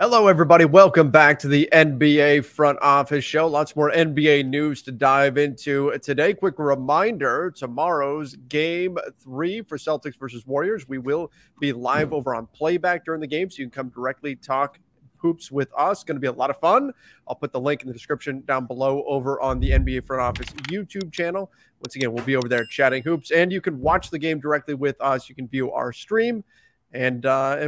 Hello, everybody. Welcome back to the NBA Front Office Show. Lots more NBA news to dive into today. Quick reminder, tomorrow's Game 3 for Celtics versus Warriors. We will be live over on playback during the game, so you can come directly talk hoops with us. Going to be a lot of fun. I'll put the link in the description down below over on the NBA Front Office YouTube channel. Once again, we'll be over there chatting hoops, and you can watch the game directly with us. You can view our stream. And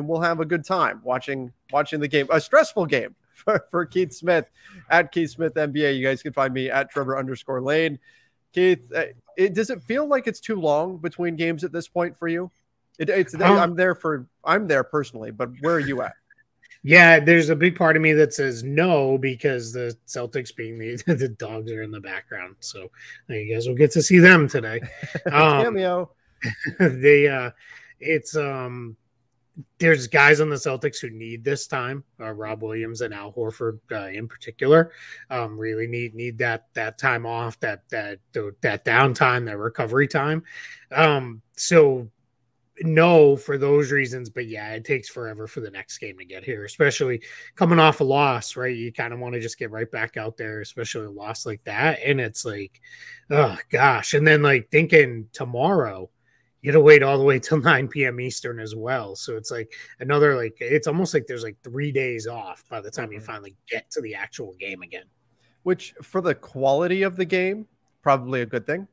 we'll have a good time watching the game. A stressful game for Keith Smith at Keith Smith NBA. You guys can find me at Trevor_Lane. Keith, does it feel like it's too long between games at this point for you? I'm there personally, but where are you at? Yeah, there's a big part of me that says no, because the Celtics being the dogs are in the background. So you guys will get to see them today. Cameo. There's guys on the Celtics who need this time. Rob Williams and Al Horford in particular really need that time off, that downtime, that recovery time. So no, for those reasons, but yeah, it takes forever for the next game to get here, especially coming off a loss, right? You kind of want to just get right back out there, especially a loss like that. And it's like, oh gosh. And then like thinking tomorrow, you got to wait all the way till 9 p.m. Eastern as well. So it's like another, like, it's almost like there's like 3 days off by the time you finally get to the actual game again. Which for the quality of the game, probably a good thing,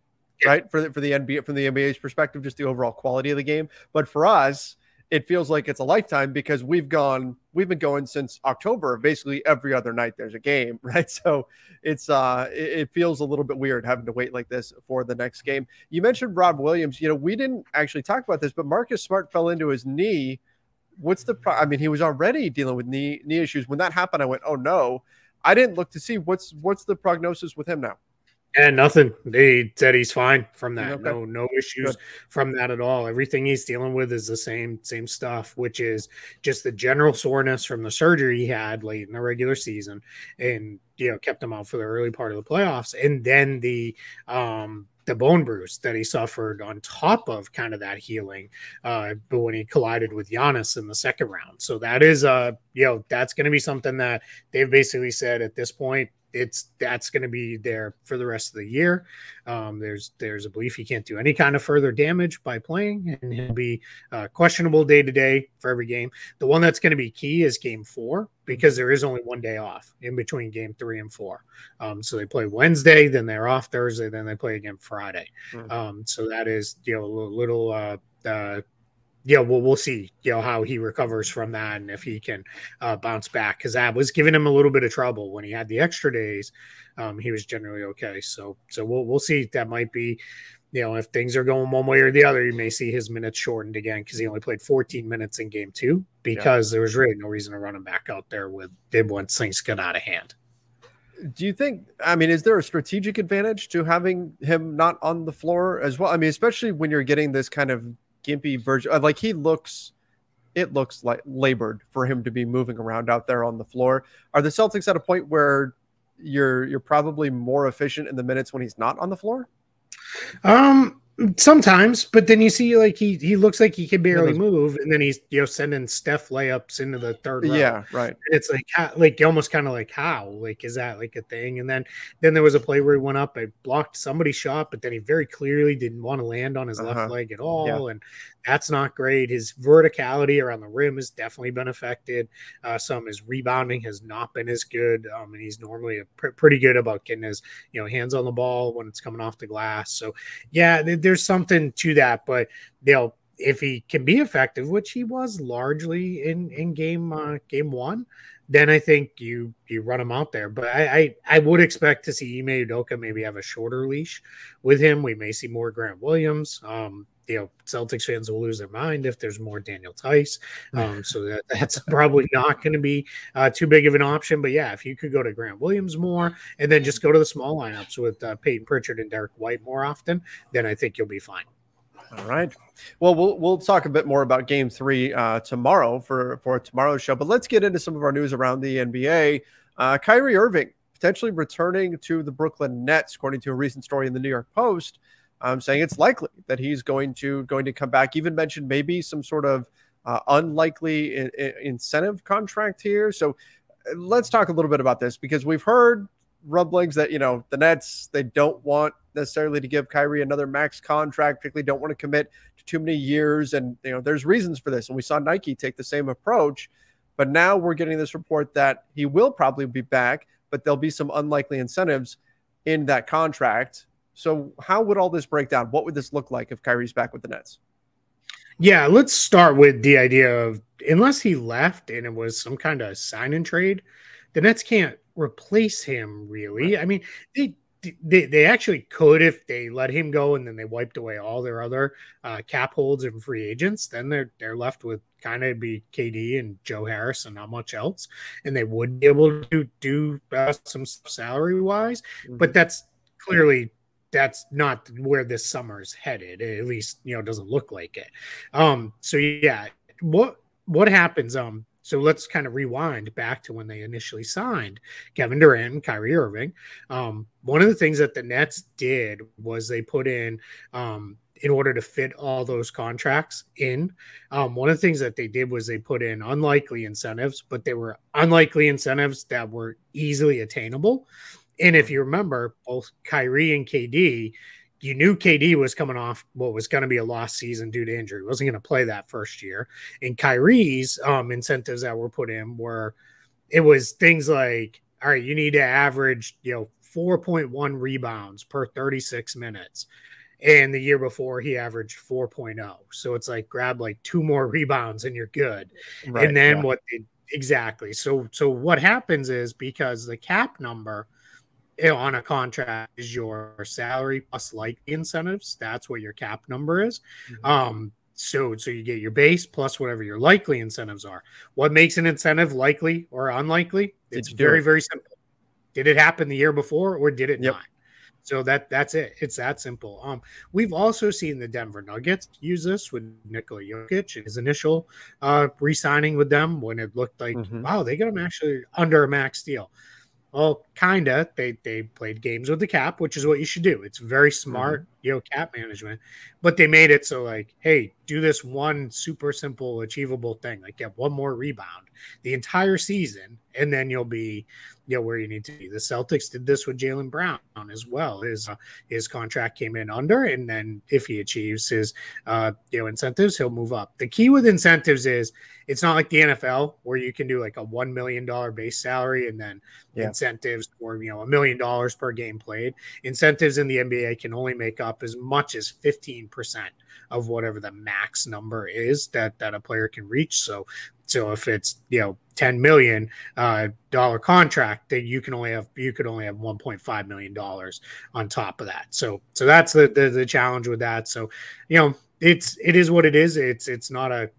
right? For the NBA, from the NBA's perspective, just the overall quality of the game. But for us, it feels like it's a lifetime because we've been going since October. Basically every other night there's a game, right? So it feels a little bit weird having to wait like this for the next game. You mentioned Rob Williams. You know, we didn't actually talk about this, but Marcus Smart fell into his knee. What's the I mean, he was already dealing with knee issues. When that happened, I went, oh no. I didn't look to see what's the prognosis with him now. And nothing. They said he's fine from that. Okay. No issues from that at all. Everything he's dealing with is the same stuff, which is just the general soreness from the surgery he had late in the regular season, and kept him out for the early part of the playoffs, and then the bone bruise that he suffered on top of kind of that healing, but when he collided with Giannis in the second round. So that is that's going to be something that they've basically said at this point. That's going to be there for the rest of the year. There's a belief he can't do any kind of further damage by playing, and he'll be questionable day to day for every game. The one that's going to be key is game 4, because there is only 1 day off in between game 3 and 4. So they play Wednesday, then they're off Thursday, then they play again Friday. So that is we'll see, how he recovers from that and if he can bounce back, because that was giving him a little bit of trouble when he had the extra days. He was generally okay. So we'll see. That might be, if things are going one way or the other, you may see his minutes shortened again, because he only played 14 minutes in game 2 because there was really no reason to run him back out there once things got out of hand. Do you think, is there a strategic advantage to having him not on the floor as well? Especially when you're getting this kind of gimpy version, like it looks like labored for him to be moving around out there on the floor. Are the Celtics at a point where you're probably more efficient in the minutes when he's not on the floor? Sometimes, but then you see like he looks like he can barely move, and then he's sending Steph layups into the third row. Yeah, right. And it's like almost kind of like, how, like, is that like a thing? And then there was a play where he went up, and blocked somebody's shot, but then he very clearly didn't want to land on his left leg at all, and that's not great. His verticality around the rim has definitely been affected. His rebounding has not been as good, and he's normally pretty good about getting his hands on the ball when it's coming off the glass. So yeah, there's something to that, but if he can be effective, which he was largely in game 1, then I think you run him out there. But I would expect to see Ime Udoka maybe have a shorter leash with him. We may see more Grant Williams. Celtics fans will lose their mind if there's more Daniel Tice. So that's probably not going to be too big of an option. But yeah, if you could go to Grant Williams more, and then just go to the small lineups with Peyton Pritchard and Derek White more often, then I think you'll be fine. All right. Well, we'll talk a bit more about Game 3 tomorrow for tomorrow's show. But let's get into some of our news around the NBA. Kyrie Irving potentially returning to the Brooklyn Nets, according to a recent story in the New York Post, saying it's likely that he's going to come back. Even mentioned maybe some sort of unlikely incentive contract here. So let's talk a little bit about this, because we've heard rumblings that, the Nets, they don't want necessarily to give Kyrie another max contract, particularly don't want to commit to too many years. And, there's reasons for this. And we saw Nike take the same approach. But now we're getting this report that he will probably be back, but there'll be some unlikely incentives in that contract. So how would all this break down? What would this look like if Kyrie's back with the Nets? Yeah, let's start with the idea of, unless he left and it was some kind of sign and trade, the Nets can't replace him, really. Right. I mean, they actually could if they let him go and then they wiped away all their other cap holds and free agents. Then they're left with kind of be KD and Joe Harris and not much else, and they would be able to do some salary wise. Mm-hmm. But that's not where this summer's headed. At least, it doesn't look like it. So yeah, what happens? So let's kind of rewind back to when they initially signed Kevin Durant and Kyrie Irving. One of the things that the Nets did was they put in order to fit all those contracts in, one of the things that they did was they put in unlikely incentives, but they were unlikely incentives that were easily attainable. And if you remember, both Kyrie and KD, you knew KD was coming off what was going to be a lost season due to injury. He wasn't going to play that first year. And Kyrie's incentives that were put in it was things like, all right, you need to average, 4.1 rebounds per 36 minutes. And the year before he averaged 4.0. So it's like, grab like 2 more rebounds and you're good. Right, and then exactly. So what happens is, because the cap number on a contract is your salary plus likely incentives. That's what your cap number is. Mm-hmm. So you get your base plus whatever your likely incentives are. What makes an incentive likely or unlikely? It's very, very simple. Did it happen the year before or did it not? So that's it. It's that simple. We've also seen the Denver Nuggets use this with Nikola Jokic and his initial re-signing with them, when it looked like, wow, they got him actually under a max deal. Well, kind of. They played games with the cap, which is what you should do. It's very smart, cap management. But they made it so, like, hey, do this one super simple, achievable thing. Like, get 1 more rebound the entire season, and then you'll be, where you need to be. The Celtics did this with Jaylen Brown as well. His contract came in under, and then if he achieves his, incentives, he'll move up. The key with incentives is, it's not like the NFL where you can do like a $1 million base salary and then incentives for, $1 million per game played. Incentives in the NBA can only make up as much as 15% of whatever the max number is that a player can reach. So if it's, $10 million dollar contract, that you could only have $1.5 million on top of that. So that's the challenge with that. So, it is what it is. It's not a,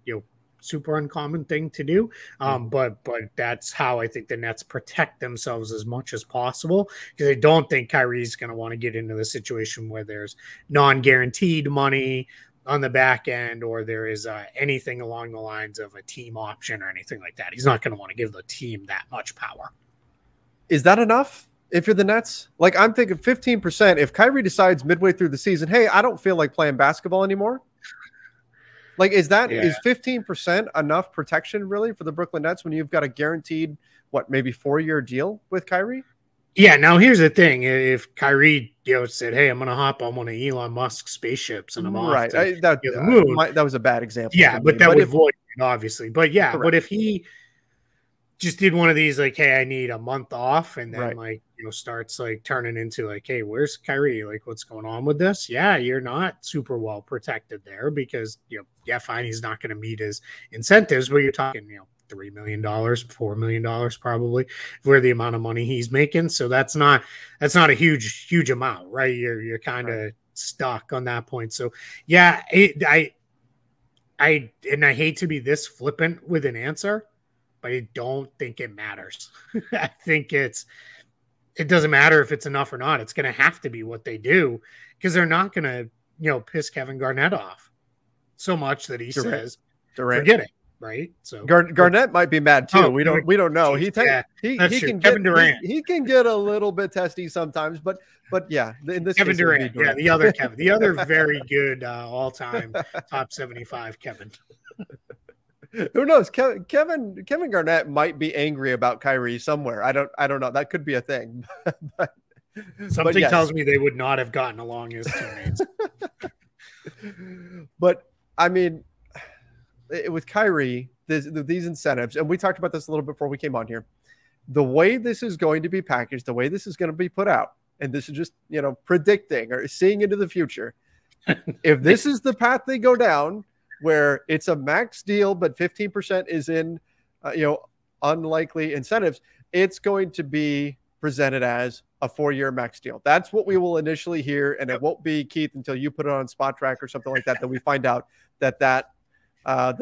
super uncommon thing to do. But that's how I think the Nets protect themselves as much as possible, because I don't think Kyrie's going to want to get into the situation where there's non-guaranteed money on the back end, or there is anything along the lines of a team option or anything like that. He's not going to want to give the team that much power. Is that enough if you're the Nets? Like, I'm thinking 15%. If Kyrie decides midway through the season, hey, I don't feel like playing basketball anymore, like, is 15% enough protection really for the Brooklyn Nets when you've got a guaranteed, maybe 4-year deal with Kyrie? Yeah. Now here's the thing: if Kyrie, said, "Hey, I'm going to hop on one of Elon Musk's spaceships and I'm off to the moon," that was a bad example. Yeah, but that would void it, obviously. But yeah, correct. But if he just did one of these, like, hey, I need a month off, and then starts like turning into like, hey, where's Kyrie? Like, what's going on with this? Yeah, you're not super well protected there, because fine, he's not going to meet his incentives, but you're talking $3 million, $4 million probably for the amount of money he's making. So that's not a huge amount, right? You're kind of stuck on that point. So yeah, I hate to be this flippant with an answer, but I don't think it matters. I think it doesn't matter if it's enough or not. It's going to have to be what they do, because they're not going to, piss Kevin Garnett off so much that he says, forget it. Right. So Garnett might be mad too. We don't know. He can Kevin Durant. He can get a little bit testy sometimes, but yeah, in this Kevin case, Durant. Yeah, the other Kevin, the other very good all-time top 75 Kevin. Who knows? Kevin Garnett might be angry about Kyrie somewhere. I don't know. That could be a thing. but, Something tells me they would not have gotten along as teammates. But I mean, with Kyrie, these incentives, and we talked about this a little bit before we came on here. The way this is going to be packaged, the way this is going to be put out, and this is just, predicting or seeing into the future. If this is the path they go down, where it's a max deal, but 15% is in, unlikely incentives, it's going to be presented as a 4-year max deal. That's what we will initially hear. And it won't be, Keith, until you put it on Spot Track or something like that, that we find out that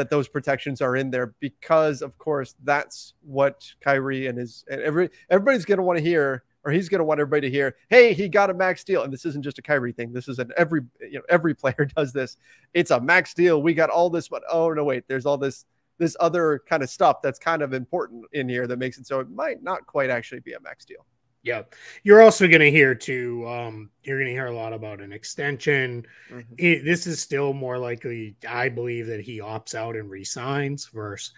those protections are in there, because of course that's what Kyrie and everybody's going to want to hear, or he's going to want everybody to hear, hey, he got a max deal. And this isn't just a Kyrie thing. This is every player does this. It's a max deal. We got all this, but oh no, wait, there's all this other kind of stuff that's kind of important in here that makes it so it might not quite actually be a max deal. Yeah. You're also going to hear too, you're going to hear a lot about an extension. Mm-hmm. This is still more likely, I believe, that he opts out and resigns versus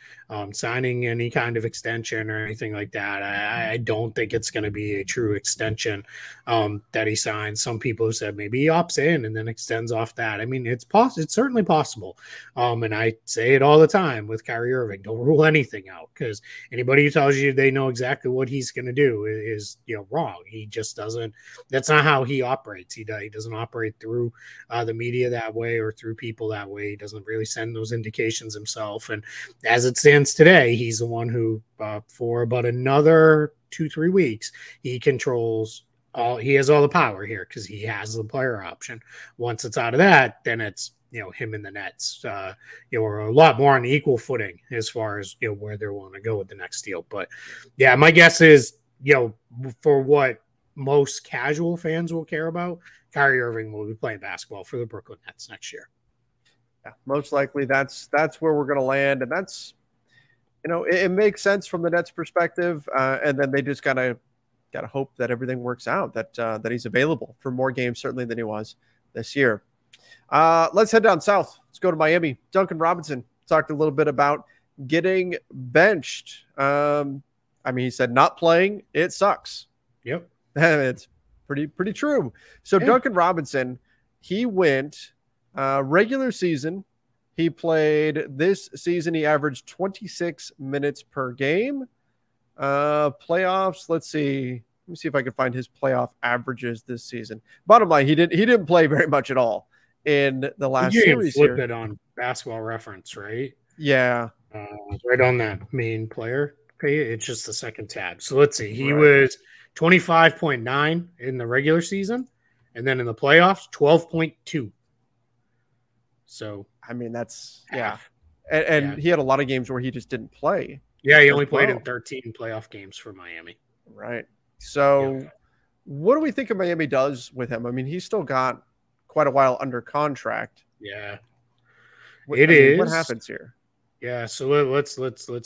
signing any kind of extension or anything like that. I don't think it's going to be a true extension that he signs. Some people have said maybe he opts in and then extends off that. I mean, it's certainly possible. And I say it all the time with Kyrie Irving, don't rule anything out, because anybody who tells you they know exactly what he's going to do is wrong. He just doesn't. That's not how he operates. He doesn't operate through the media that way or through people that way. He doesn't really send those indications himself. And as it stands today, he's the one who, for about another 2-3 weeks, he controls all. He has all the power here because he has the player option. Once it's out of that, then it's him and the Nets, are a lot more on equal footing as far as where they want to go with the next deal. But yeah, my guess is, for what most casual fans will care about, Kyrie Irving will be playing basketball for the Brooklyn Nets next year. Yeah, most likely that's where we're going to land. And that's, it makes sense from the Nets perspective. And then they just got to hope that everything works out, that he's available for more games, certainly, than he was this year. Let's head down south. Let's go to Miami. Duncan Robinson talked a little bit about getting benched. He said not playing, it sucks. Yep. It's pretty true. So yeah. Duncan Robinson, he went regular season. He played this season. He averaged 26 minutes per game. Playoffs, let's see. Let me see if I can find his playoff averages this season. Bottom line, he didn't play very much at all in the last series. You can flip it on Basketball Reference, right? Yeah. Right on that main player. Okay, it's just the second tab. So let's see. He was 25.9 in the regular season, and then in the playoffs, 12.2. So that's and he had a lot of games where he just didn't play. Yeah, he only played in 13 playoff games for Miami. Right. So what do we think of Miami does with him? He's still got quite a while under contract. Yeah. What happens here? Yeah, so let's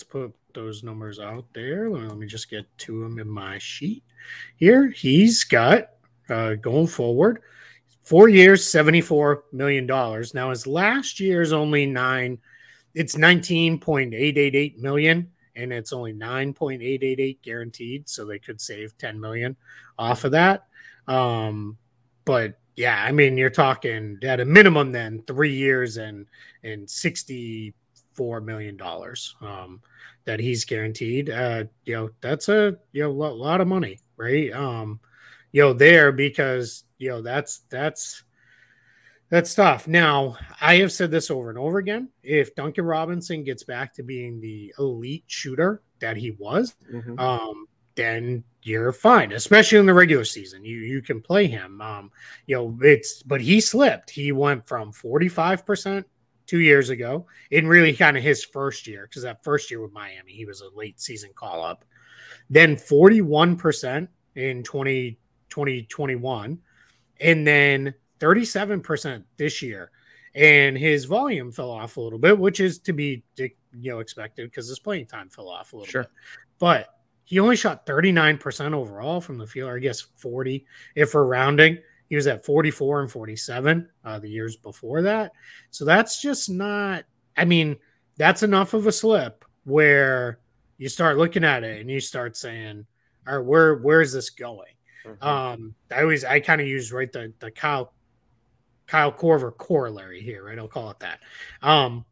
put those numbers out there. Let me just get to them in my sheet here. He's got going forward 4 years, $74 million. Now his last year is only it's $19.888 million, and it's only $9.888 guaranteed, so they could save $10 million off of that. But yeah, you're talking at a minimum then 3 years and $64 million that he's guaranteed. That's a lot of money, right? There, because that's tough. Now, I have said this over and over again. If Duncan Robinson gets back to being the elite shooter that he was, then you're fine, especially in the regular season. You can play him. But he slipped. He went from 45% 2 years ago, in really kind of his first year, because that first year with Miami, he was a late season call up. Then 41% in 2021, and then 37% this year. And his volume fell off a little bit, which is to be expected because his playing time fell off a little bit. But he only shot 39% overall from the field, or I guess 40 if we're rounding. He was at 44 and 47 the years before that. So that's just not, that's enough of a slip where you start looking at it and you start saying, all right, where is this going? I kind of use the Kyle Korver corollary here, right? I'll call it that.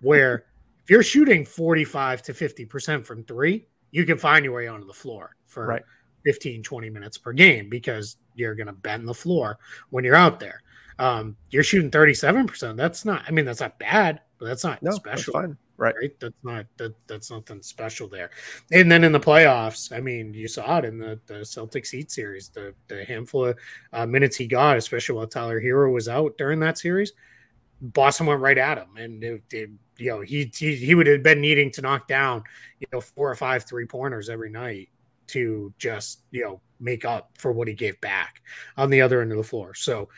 Where if you're shooting 45 to 50% from three, you can find your way onto the floor for 15, 20 minutes per game because you're going to bend the floor when you're out there. You're shooting 37%. That's not bad, but that's not special. That's fine. Right. That's nothing special there. And then in the playoffs, I mean, you saw it in the Celtics Heat series, the handful of minutes he got, especially while Tyler Hero was out during that series. Boston went right at him, and he would have been needing to knock down 4 or 5 3-pointers every night to just make up for what he gave back on the other end of the floor. So,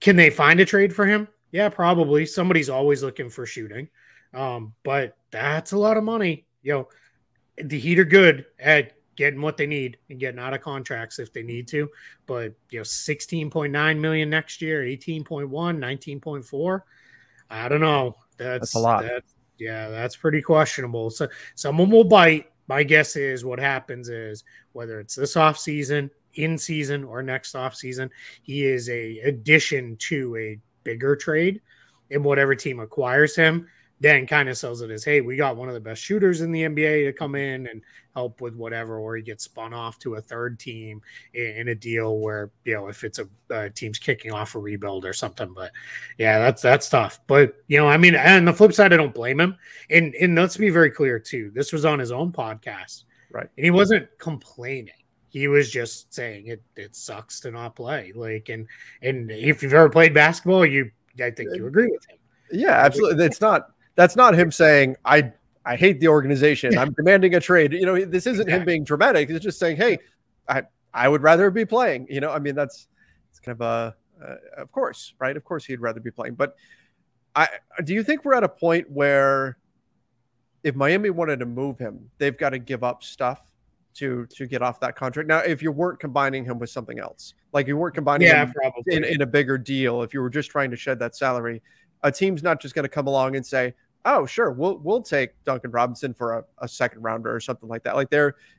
can they find a trade for him? Yeah, probably. Somebody's always looking for shooting. But that's a lot of money. The Heat are good at getting what they need and getting out of contracts if they need to. But, 16.9 million next year, 18.1, 19.4. I don't know. That's a lot. That's pretty questionable. So someone will bite. My guess is what happens is whether it's this offseason, in season, or next offseason, he is a addition to a bigger trade, and whatever team acquires him then kind of sells it as, hey, we got one of the best shooters in the NBA to come in and help with whatever, or he gets spun off to a third team in a deal where, if it's a team's kicking off a rebuild or something. But yeah, that's tough. But, and the flip side, I don't blame him. And let's be very clear too. This was on his own podcast. Right. And he wasn't complaining. He was just saying it sucks to not play. And if you've ever played basketball, I think you agree with him. Yeah, absolutely. That's not him saying, I hate the organization. I'm demanding a trade. This isn't him being dramatic. It's just saying, hey, I would rather be playing. It's kind of of course, right? Of course he'd rather be playing. But do you think we're at a point where if Miami wanted to move him, they've got to give up stuff to get off that contract? Now, if you weren't combining him with something else, like you weren't combining him in a bigger deal, if you were just trying to shed that salary, a team's not just going to come along and say, oh, sure, we'll take Duncan Robinson for a second rounder or something like that. Like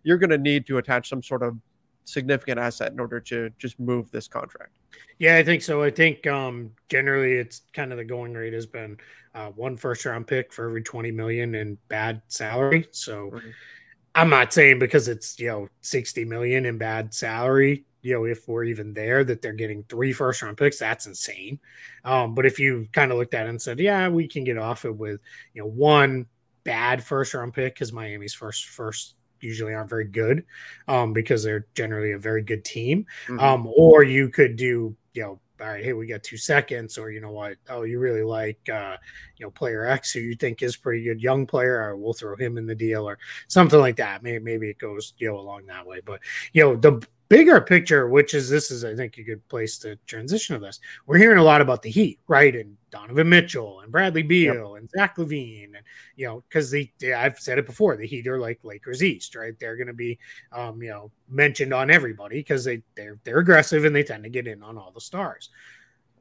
you're going to need to attach some sort of significant asset in order to just move this contract. Yeah, I think so. I think generally it's kind of the going rate has been 1 first-round pick for every $20 million in bad salary. So I'm not saying because it's $60 million in bad salary, if we're even there, that they're getting 3 first-round picks. That's insane. But if you kind of looked at it and said, yeah, we can get off it with 1 bad first-round pick, because Miami's first usually aren't very good because they're generally a very good team. Or you could do all right, hey, we got 2 seconds, or you know what? Oh, you really like player X who you think is pretty good young player, or we'll throw him in the deal or something like that. Maybe it goes along that way. But the bigger picture, this is I think a good place to transition to this. We're hearing a lot about the Heat, right? And Donovan Mitchell and Bradley Beal and Zach LaVine, and because I've said it before, the Heat are like Lakers East, right? They're going to be mentioned on everybody because they're aggressive and they tend to get in on all the stars.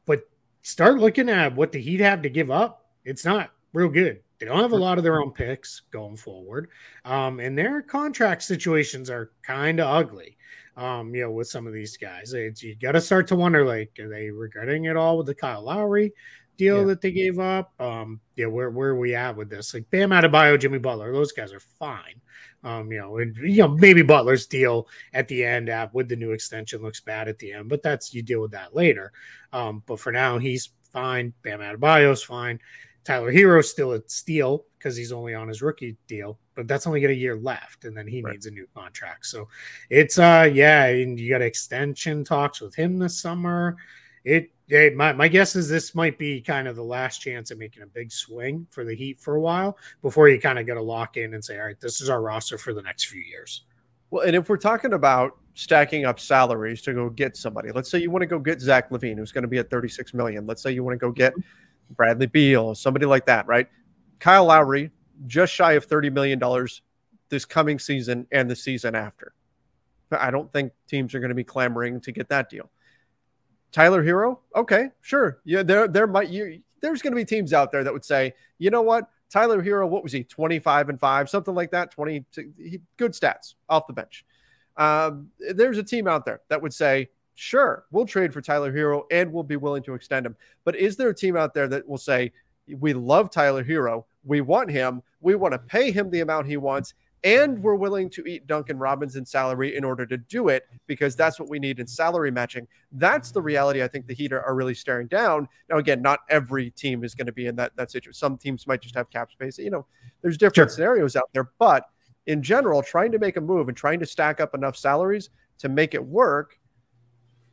But start looking at what the Heat have to give up. It's not real good. They don't have a lot of their own picks going forward, and their contract situations are kind of ugly. With some of these guys, you got to start to wonder, like, are they regretting it all with the Kyle Lowry deal that they gave up? Where are we at with this? Like Bam Adebayo, Jimmy Butler, those guys are fine. Maybe Butler's deal at the end with the new extension looks bad at the end, but you deal with that later. But for now, he's fine. Bam Adebayo's fine. Tyler Hero's still a steal because he's only on his rookie deal, but that's only got a year left, and then he needs a new contract. So it's and you got extension talks with him this summer. My guess is this might be kind of the last chance at making a big swing for the Heat for a while before you kind of got to lock in and say, all right, this is our roster for the next few years. Well, and if we're talking about stacking up salaries to go get somebody, let's say you want to go get Zach LaVine, who's going to be at $36 million. Let's say you want to go get Bradley Beal, somebody like that, right? Kyle Lowry, just shy of $30 million this coming season and the season after. I don't think teams are going to be clamoring to get that deal. Tyler Hero, okay, sure. Yeah, there's going to be teams out there that would say, you know what? Tyler Hero, what was he? 25-5, something like that. Good stats off the bench. There's a team out there that would say, sure, we'll trade for Tyler Hero and we'll be willing to extend him. But is there a team out there that will say, we love Tyler Hero, we want him, we want to pay him the amount he wants, and we're willing to eat Duncan Robinson's salary in order to do it because that's what we need in salary matching? That's the reality I think the Heat are really staring down. Now, again, not every team is going to be in that situation. Some teams might just have cap space. You know, there's different scenarios out there. But in general, trying to make a move and trying to stack up enough salaries to make it work,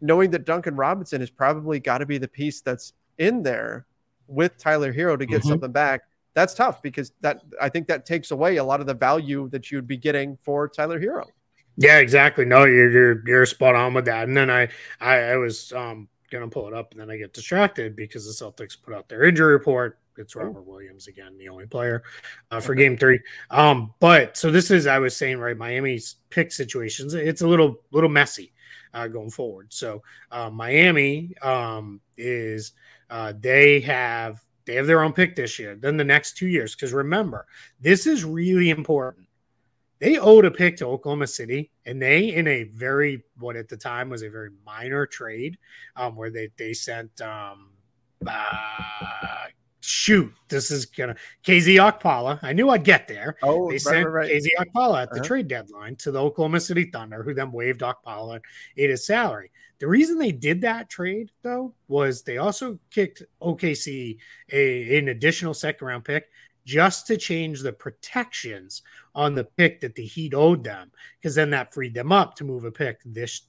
knowing that Duncan Robinson has probably got to be the piece that's in there with Tyler Hero to get something back, that's tough because I think that takes away a lot of the value that you'd be getting for Tyler Hero. Yeah, exactly. No, you're spot on with that. And then I was gonna pull it up, and then I get distracted because the Celtics put out their injury report. It's Robert Williams again, the only player for Game 3. But so this is, I was saying, right, Miami's pick situations. It's a little messy going forward. So Miami is they have their own pick this year, then the next 2 years. Because remember, this is really important. They owed a pick to Oklahoma City, and they, in a very, what at the time was a very minor trade, where they sent this is gonna KZ Okpala. I knew I'd get there. They sent KZ Okpala at the trade deadline to the Oklahoma City Thunder, who then waived Okpala and ate his salary. The reason they did that trade, though, was they also kicked OKC an additional second-round pick just to change the protections on the pick that the Heat owed them, because then that freed them up to move a pick this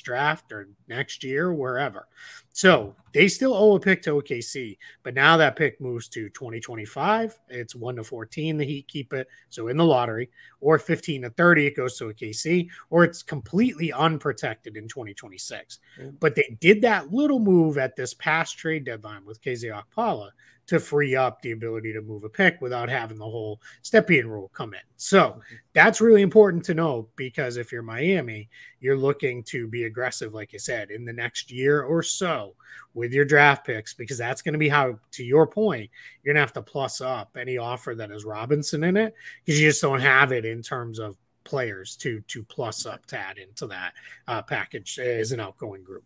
draft or next year, wherever. So they still owe a pick to OKC, but now that pick moves to 2025. It's 1-14. The Heat keep it, so in the lottery, or 15-30, it goes to OKC, or it's completely unprotected in 2026. But they did that little move at this past trade deadline with KZ Okpala to free up the ability to move a pick without having the whole Stepien rule come in. So that's really important to know, because if you're Miami, you're looking to be aggressive, like I said, in the next year or so with your draft picks, because that's going to be how, to your point, you're going to have to plus up any offer that has Robinson in it, because you just don't have it in terms of players to plus up to add into that package as an outgoing group.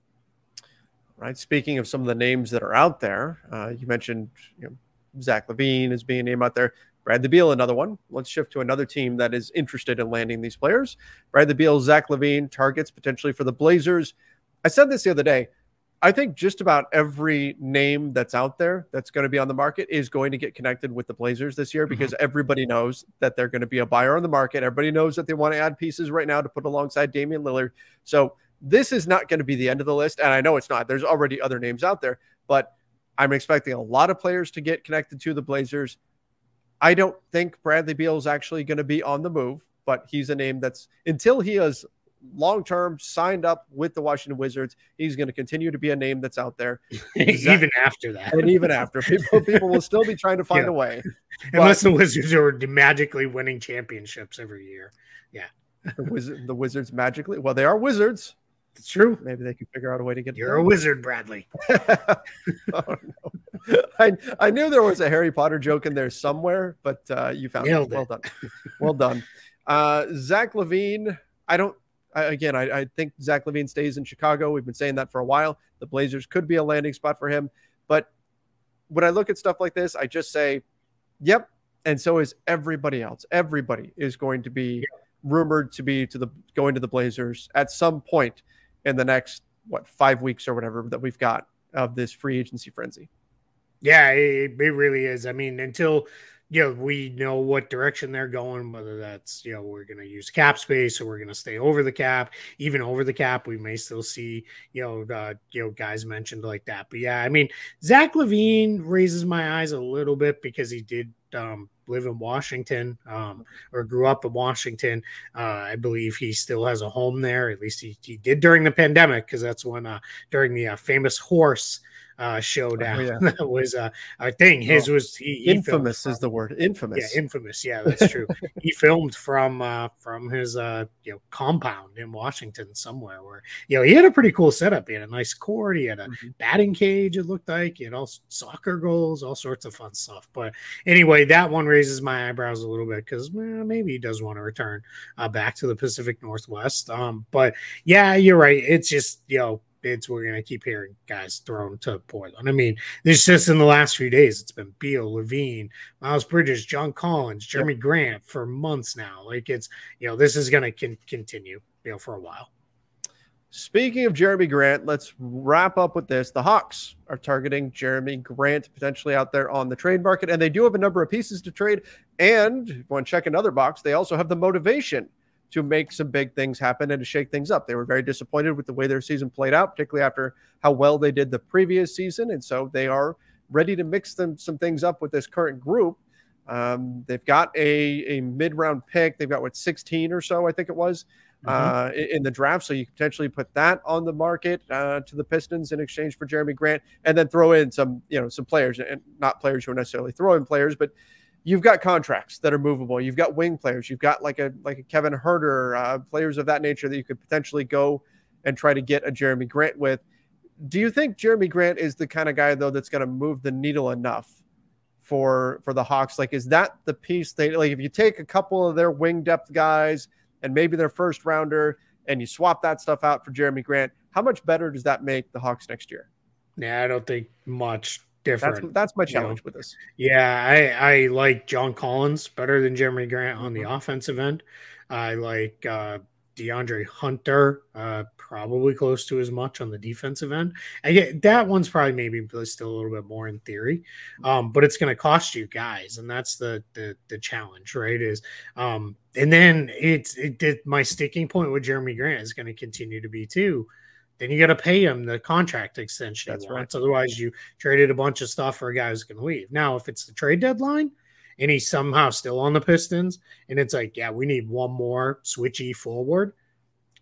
Right. Speaking of some of the names that are out there, you mentioned Zach LaVine as being a name out there. Bradley Beal, another one. Let's shift to another team that is interested in landing these players. Bradley Beal, Zach LaVine, targets potentially for the Blazers. I said this the other day. I think just about every name that's out there that's going to be on the market is going to get connected with the Blazers this year, because everybody knows that they're going to be a buyer on the market. Everybody knows that they want to add pieces right now to put alongside Damian Lillard. So this is not going to be the end of the list, and I know it's not. There's already other names out there, but I'm expecting a lot of players to get connected to the Blazers. I don't think Bradley Beal is actually going to be on the move, but he's a name that's, until he is long-term signed up with the Washington Wizards, he's going to continue to be a name that's out there. Even after that. And even after. People will still be trying to find a way. Unless the Wizards are magically winning championships every year. Yeah. The Wizards magically? Well, they are Wizards. It's true. Maybe they can figure out a way to get. You're a wizard, Bradley. Oh, no. I knew there was a Harry Potter joke in there somewhere, but you found it. Well done. Well done. Zach LaVine. I think Zach LaVine stays in Chicago. We've been saying that for a while. The Blazers could be a landing spot for him. But when I look at stuff like this, I just say, yep. And so is everybody else. Everybody is going to be rumored to be going to the Blazers at some point in the next 5 weeks or whatever that we've got of this free agency frenzy. Yeah, it really is. I mean, until we know what direction they're going, whether that's we're going to use cap space or we're going to stay over the cap. Even over the cap, we may still see guys mentioned like that. But yeah, I mean, Zach LaVine raises my eyes a little bit because he did live in Washington or grew up in Washington. I believe he still has a home there. At least he did during the pandemic, because that's when during the famous horse showdown. Oh, yeah. That was a thing. His was he infamous is the word. Yeah, Infamous. infamous. Yeah, that's true. He filmed from his compound in Washington somewhere where he had a pretty cool setup. He had a nice court. He had a batting cage. It looked like he had all soccer goals, all sorts of fun stuff. But anyway, that one raises my eyebrows a little bit because maybe he does want to return back to the Pacific Northwest. But yeah, you're right. It's just we're going to keep hearing guys thrown to Portland. I mean, this just in the last few days, it's been Beal, LaVine, Miles Bridges, John Collins, Jerami Grant for months now. Like it's, this is going to continue, for a while. Speaking of Jerami Grant, let's wrap up with this. The Hawks are targeting Jerami Grant potentially out there on the trade market, and they do have a number of pieces to trade. And if you want to check another box, they also have the motivation to make some big things happen and to shake things up. They were very disappointed with the way their season played out, particularly after how well they did the previous season. And so they are ready to mix some things up with this current group. They've got a mid-round pick. They've got 16 or so, I think it was, in the draft. So you can potentially put that on the market to the Pistons in exchange for Jerami Grant, and then throw in some players, and not players who are necessarily throwing players, but you've got contracts that are movable. You've got wing players. You've got like a Kevin Huerter, players of that nature that you could potentially go and try to get a Jerami Grant with. Do you think Jerami Grant is the kind of guy, though, that's going to move the needle enough for the Hawks? Like, is that the piece they like? If you take a couple of their wing depth guys and maybe their first rounder and you swap that stuff out for Jerami Grant, how much better does that make the Hawks next year? Yeah, I don't think much different. That's my challenge with this. Yeah, I like John Collins better than Jerami Grant on the offensive end. I like DeAndre Hunter probably close to as much on the defensive end. I get that one's probably maybe still a little bit more in theory, but it's going to cost you guys, and that's the challenge, right? Is and then my sticking point with Jerami Grant is going to continue to be too. Then you got to pay him the contract extension. That's right. Otherwise, you traded a bunch of stuff for a guy who's going to leave. Now, if it's the trade deadline and he's somehow still on the Pistons, and it's like, yeah, we need one more switchy forward,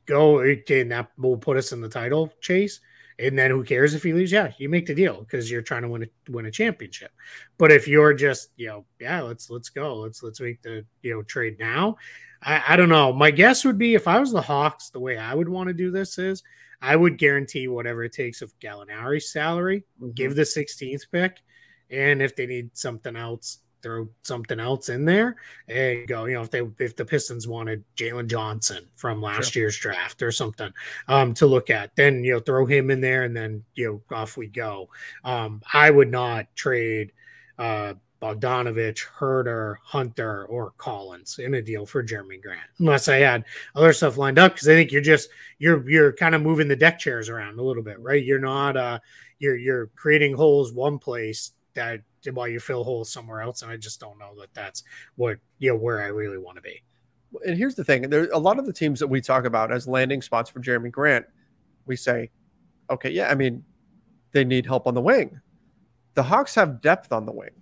go, and that will put us in the title chase. And then who cares if he leaves? Yeah, you make the deal because you're trying to win a championship. But if you're just, let's go, let's make the trade now. I don't know. My guess would be if I was the Hawks, the way I would want to do this is I would guarantee whatever it takes of Gallinari's salary, give the 16th pick, and if they need something else, throw something else in there and go. If the Pistons wanted Jalen Johnson from last year's draft or something to look at, then throw him in there, and then off we go. I would not trade Bogdanovich, Huerter, Hunter, or Collins in a deal for Jerami Grant, unless I had other stuff lined up, because I think you're kind of moving the deck chairs around a little bit, right? You're not you're creating holes one place that while you fill holes somewhere else, and I just don't know that that's what where I really want to be. And here's the thing: there a lot of the teams that we talk about as landing spots for Jerami Grant, we say, okay, yeah, I mean, they need help on the wing. The Hawks have depth on the wing.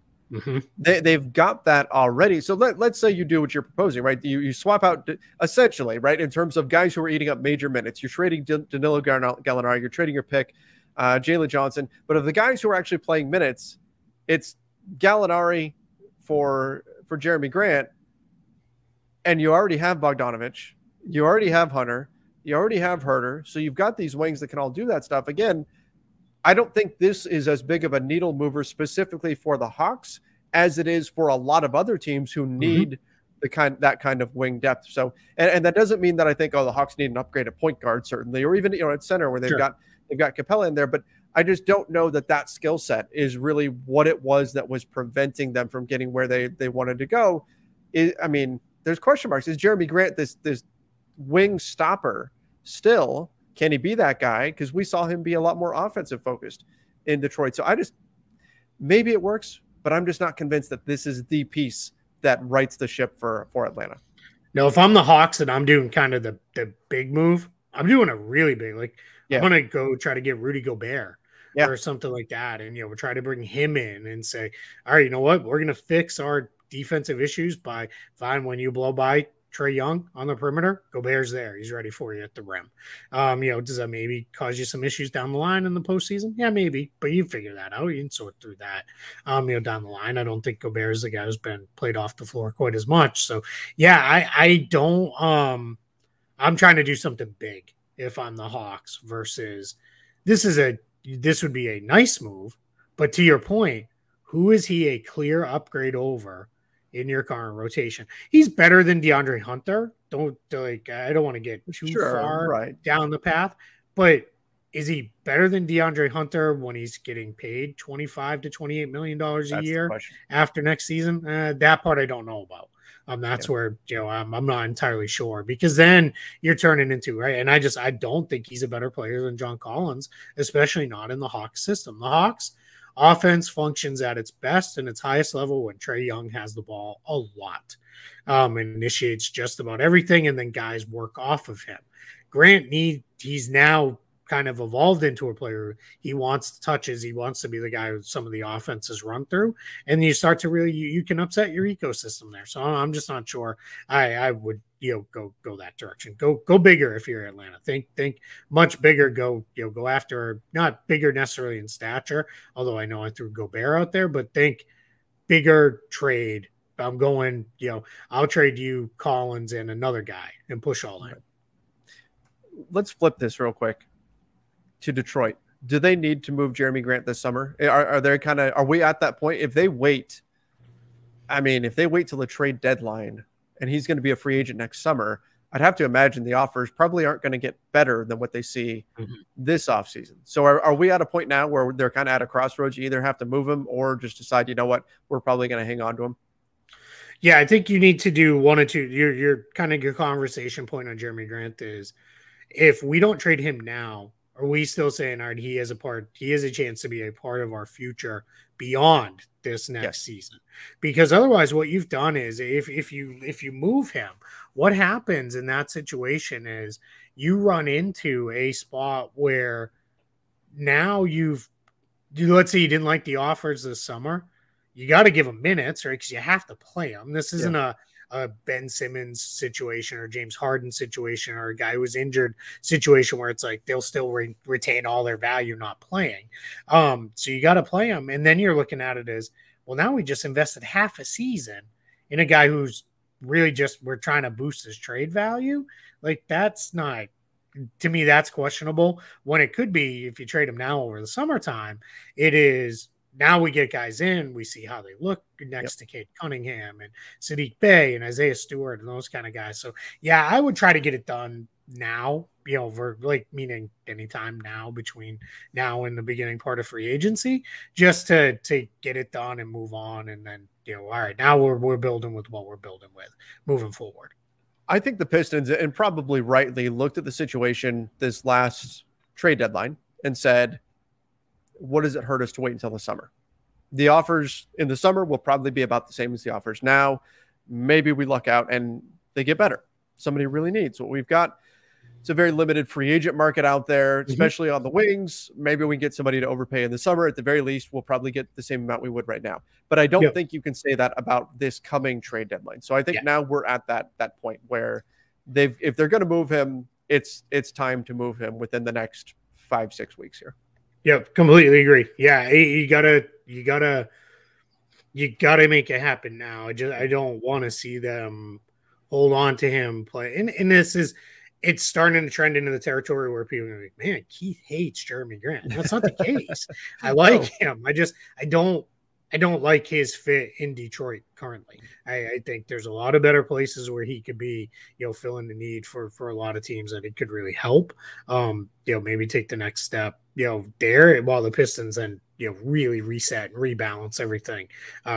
They've got that already. So let's say you do what you're proposing, right? You swap out essentially, right, in terms of guys who are eating up major minutes. You're trading Danilo Gallinari, you're trading your pick, Jalen Johnson. But of the guys who are actually playing minutes, it's Gallinari for Jerami Grant, and you already have Bogdanovich, you already have Hunter, you already have Huerter. So you've got these wings that can all do that stuff. Again, I don't think this is as big of a needle mover specifically for the Hawks as it is for a lot of other teams who need that kind of wing depth. So, and that doesn't mean that I think, the Hawks need an upgrade at point guard, certainly, or even, at center where they've got Capella in there. But I just don't know that skill set is really what it was that was preventing them from getting where they wanted to go. I mean, there's question marks. Is Jerami Grant this wing stopper still? Can he be that guy? Because we saw him be a lot more offensive focused in Detroit. So maybe it works, but I'm just not convinced that this is the piece that rights the ship for Atlanta. No, if I'm the Hawks and I'm doing kind of the big move, I'm doing a really big, I'm going to go try to get Rudy Gobert or something like that. And, we'll try to bring him in and say, all right, you know what? We're going to fix our defensive issues by when you blow by Trae Young on the perimeter, Gobert's there. He's ready for you at the rim. Does that maybe cause you some issues down the line in the postseason? Yeah, maybe, but you figure that out. You can sort through that. Down the line, I don't think Gobert is the guy who's been played off the floor quite as much. So yeah, I don't. I'm trying to do something big if I'm the Hawks versus this would be a nice move, but to your point, who is he a clear upgrade over in your current rotation? He's better than DeAndre Hunter. I don't want to get too far down the path, but is he better than DeAndre Hunter when he's getting paid $25 to $28 million a year after next season? That part I don't know about. That's where I'm not entirely sure, because then you're turning into right. And I don't think he's a better player than John Collins, especially not in the Hawks system. The Hawks offense functions at its best and its highest level when Trae Young has the ball a lot, and initiates just about everything, and then guys work off of him. Grant he's now kind of evolved into a player. He wants the touches. He wants to be the guy who some of the offenses run through, and you start to really you can upset your ecosystem there. So I'm just not sure. I would go that direction. Go bigger if you're Atlanta. Think much bigger. Go after, not bigger necessarily in stature, although I know I threw Gobert out there, but think bigger trade. I'm going. I'll trade you Collins and another guy and push all in. Let's flip this real quick to Detroit. Do they need to move Jerami Grant this summer? Are we at that point? If they wait till the trade deadline and he's going to be a free agent next summer, I'd have to imagine the offers probably aren't going to get better than what they see this offseason. So are we at a point now where they're kind of at a crossroads? You either have to move him or just decide, you know what, we're probably going to hang on to him. Yeah, I think you need to do one or two. Your conversation point on Jerami Grant is, if we don't trade him now, are we still saying, all right, he has a chance to be a part of our future beyond this next season? Because otherwise what you've done is if you move him, what happens in that situation is you run into a spot where now let's say you didn't like the offers this summer. You got to give him minutes, right? Because you have to play him. This isn't a Ben Simmons situation or James Harden situation or a guy who was injured situation where it's like they'll still retain all their value not playing. So you got to play him. And then you're looking at it as, well, now we just invested half a season in a guy who's really we're trying to boost his trade value. Like, that's not, to me, that's questionable, when it could be, if you trade him now over the summertime, it is, now we get guys in, we see how they look next to Cade Cunningham and Sadiq Bey and Isaiah Stewart and those kind of guys. So yeah, I would try to get it done now, meaning anytime now between now and the beginning part of free agency, just to get it done and move on. And then, all right, now we're building with what we're building with moving forward. I think the Pistons, and probably rightly, looked at the situation this last trade deadline and said, what does it hurt us to wait until the summer? The offers in the summer will probably be about the same as the offers now. Maybe we luck out and they get better. Somebody really needs what we've got. It's a very limited free agent market out there, especially on the wings. Maybe we get somebody to overpay in the summer. At the very least, we'll probably get the same amount we would right now. But I don't think you can say that about this coming trade deadline. So I think now we're at that point where if they're going to move him, it's time to move him within the next 5-6 weeks here. Yep, completely agree. Yeah, you gotta make it happen now. I don't want to see them hold on to him play. And it's starting to trend into the territory where people are like, man, Keith hates Jerami Grant. That's not the case. I like him. I don't like his fit in Detroit currently. I think there's a lot of better places where he could be, filling the need for a lot of teams that it could really help. Maybe take the next step, there, while the Pistons then, really reset and rebalance everything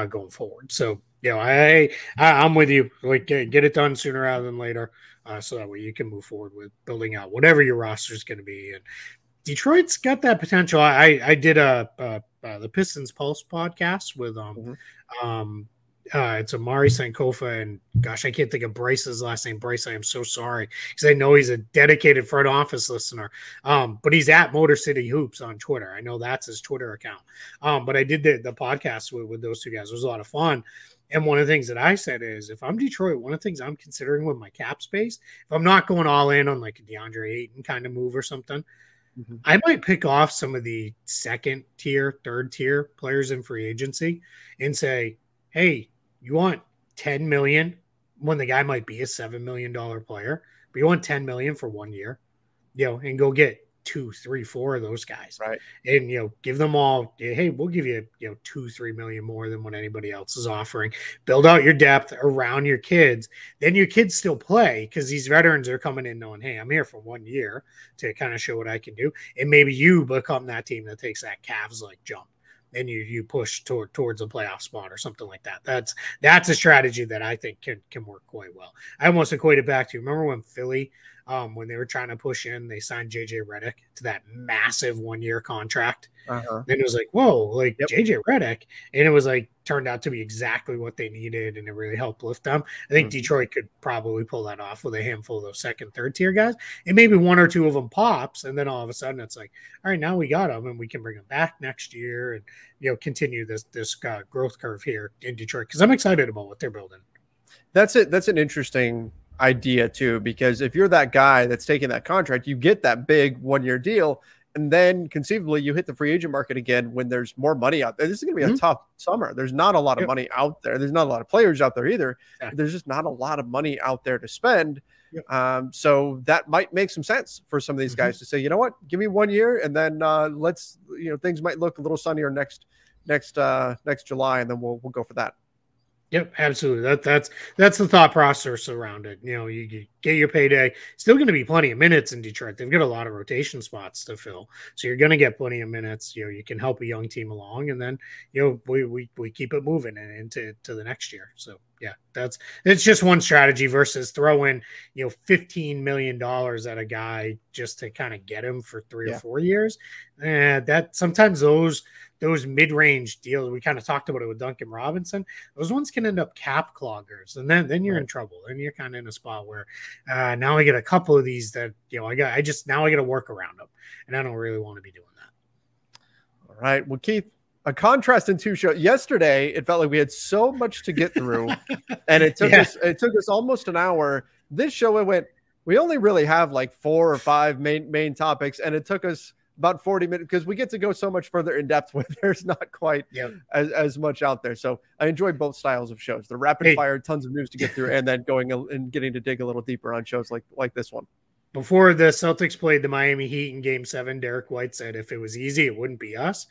going forward. So, I'm with you. Like, get it done sooner rather than later, so that way you can move forward with building out whatever your roster is going to be. And Detroit's got that potential. I did the Pistons Pulse podcast with It's Amari Sankofa, and gosh, I can't think of Bryce's last name. Bryce, I am so sorry, because I know he's a dedicated front office listener. But he's at Motor City Hoops on Twitter. I know that's his Twitter account. But I did the podcast with those two guys. It was a lot of fun. And one of the things that I said is, if I'm Detroit, one of the things I'm considering with my cap space, if I'm not going all in on like a DeAndre Ayton kind of move or something, I might pick off some of the second tier, third tier players in free agency and say, hey, you want 10 million when the guy might be a $7 million player, but you want 10 million for 1 year, and go get 2, 3, 4 of those guys. Right. And, give them all, hey, we'll give you, 2-3 million more than what anybody else is offering. Build out your depth around your kids. Then your kids still play, because these veterans are coming in knowing, hey, I'm here for 1 year to kind of show what I can do. And maybe you become that team that takes that Cavs like jump. And you push towards a playoff spot or something like that. That's a strategy that I think can work quite well. I almost equate it back to, remember when Philly, when they were trying to push in, they signed JJ Redick to that massive 1 year contract. Then it was like, whoa, like JJ Redick, and it was like turned out to be exactly what they needed, and it really helped lift them. I think Detroit could probably pull that off with a handful of those second, third tier guys, and maybe 1 or 2 of them pops, and then all of a sudden it's like, all right, now we got them, and we can bring them back next year, and continue this growth curve here in Detroit, because I'm excited about what they're building. That's it. That's an interesting idea too, because if you're that guy that's taking that contract, you get that big 1 year deal, and then conceivably you hit the free agent market again when there's more money out there. This is going to be a tough summer. There's not a lot of money out there. There's not a lot of players out there either. There's just not a lot of money out there to spend. So that might make some sense for some of these guys to say, you know what, give me 1 year, and then let's, things might look a little sunnier next July, and then we'll go for that. Yep, absolutely. That's the thought process around it. You get your payday. Still going to be plenty of minutes in Detroit. They've got a lot of rotation spots to fill, so you're going to get plenty of minutes. You can help a young team along, and then we keep it moving and into the next year. So yeah, it's just one strategy versus throwing $15 million at a guy just to kind of get him for 3 or 4 years. That sometimes those mid-range deals, we kind of talked about it with Duncan Robinson, those ones can end up cap cloggers, and then you're in trouble, and you're kind of in a spot where now I get a couple of these that I got to work around them, and I don't really want to be doing that. All right, well, Keith, a contrast in 2 shows. Yesterday, it felt like we had so much to get through, and it took us almost an hour. This show, we only really have like 4 or 5 main topics, and it took us about 40 minutes because we get to go so much further in depth where there's not quite as much out there. So I enjoy both styles of shows, the rapid fire, tons of news to get through, and then going and getting to dig a little deeper on shows like this one. Before the Celtics played the Miami Heat in Game 7, Derek White said, if it was easy, it wouldn't be us.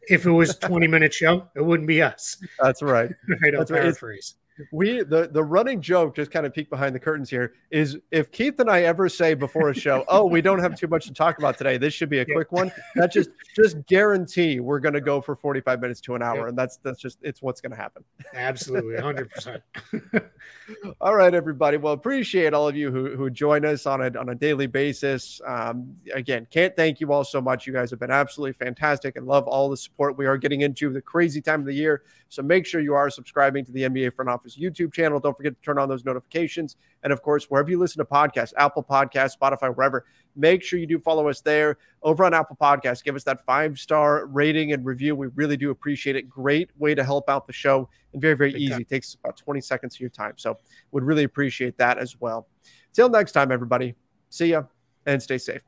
If it was a 20-minute show, it wouldn't be us. That's right. That's right. Paraphrase. The running joke, just kind of peek behind the curtains here, is if Keith and I ever say before a show, oh, we don't have too much to talk about today, this should be a quick one, that just guarantee we're going to go for 45 minutes to an hour. And that's just, it's what's going to happen. Absolutely. 100%. All right, everybody. Well, appreciate all of you who join us on a daily basis. Again, can't thank you all so much. You guys have been absolutely fantastic, and love all the support. We are getting into the crazy time of the year, so make sure you are subscribing to the NBA Front Office YouTube channel. Don't forget to turn on those notifications. And of course, wherever you listen to podcasts, Apple Podcasts, Spotify, wherever, make sure you do follow us there. Over on Apple Podcasts, give us that 5-star rating and review. We really do appreciate it. Great way to help out the show, and very, very easy. It takes about 20 seconds of your time. So would really appreciate that as well. Till next time, everybody. See ya and stay safe.